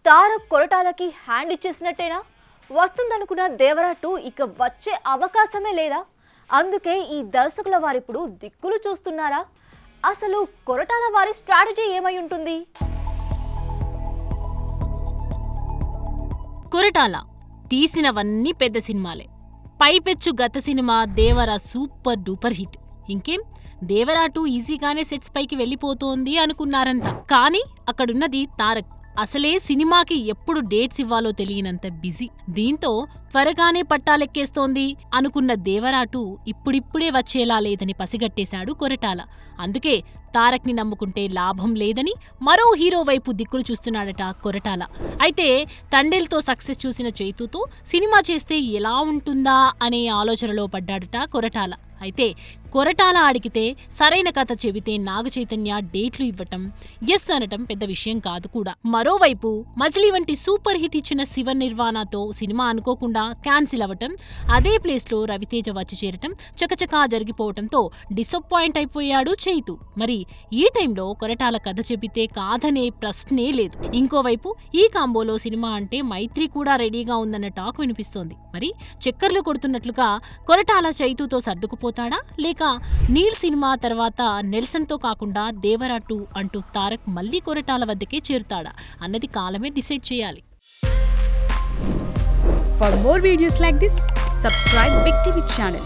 Tarak కొరటాలకి hand ఇచ్చేసినట్టేనా? వస్తుందనుకున్న Devara 2 ఇక వచ్చే అవకాశమే లేదా? అందుకే ఈ దర్శకుల వారిప్పుడు దిక్కులు చూస్తున్నారా? అసలు కొరటాల వారి స్ట్రాటజీ ఏమై ఉంటుంది? కొరటాల తీసినవన్నీ పెద్ద సినిమాలే. పైపెచ్చు గత cinema Devara super duper hit. ఇంకేం దేవరా 2 ఈజీగానే సెట్స్ పైకి వెళ్ళిపోతోంది అనుకున్నారంతా. కానీ అక్కడున్నది తారక్. అసలే సినిమాకి ఎప్పుడు డేట్స్ ఇవ్వాలో తెలియనంత బిజీ. దీంతో త్వరగానే పట్టాలెక్కేస్తోంది అనుకున్న దేవరా 2 ఇప్పుడిప్పుడే వచ్చేలా లేదని పసిగట్టేశాడు కొరటాల. అందుకే తారక్ని నమ్ముకుంటే లాభం లేదని మరో హీరో వైపు దిక్కులు చూస్తున్నాడట కొరటాల. అయితే తండేల్తో సక్సెస్ చూసిన చైతూతో సినిమా చేస్తే ఎలా ఉంటుందా అనే ఆలోచనలో పడ్డాడట కొరటాల. అయితే కొరటాల అడిగితే సరైన కథ చెబితే నాగచైతన్య డేట్లు ఇవ్వటం, ఎస్ అనటం పెద్ద విషయం కాదు కూడా. మరోవైపు మజిలీ వంటి సూపర్ హిట్ ఇచ్చిన శివ నిర్వాణతో సినిమా అనుకోకుండా క్యాన్సిల్ అవ్వటం, అదే ప్లేస్లో రవితేజ వచ్చి చేరటం చకచకా జరిగిపోవటంతో డిసప్పాయింట్ అయిపోయాడు చైతూ. మరి ఈ టైంలో కొరటాల కథ చెబితే కాదనే ప్రశ్నే లేదు. ఇంకోవైపు ఈ కాంబోలో సినిమా అంటే మైత్రి కూడా రెడీగా ఉందన్న టాక్ వినిపిస్తోంది. మరి చక్కర్లు కొడుతున్నట్లుగా కొరటాల చైతూతో సర్దుకుపోతాడా, లేక నీల్ సినిమా తర్వాత నెల్సన్తో కాకుండా దేవరా 2 అంటూ తారక్ మళ్లీ కొరటాల వద్దకే చేరుతాడా అన్నది కాలమే డిసైడ్ చేయాలి. For more videos like this, subscribe Big TV channel.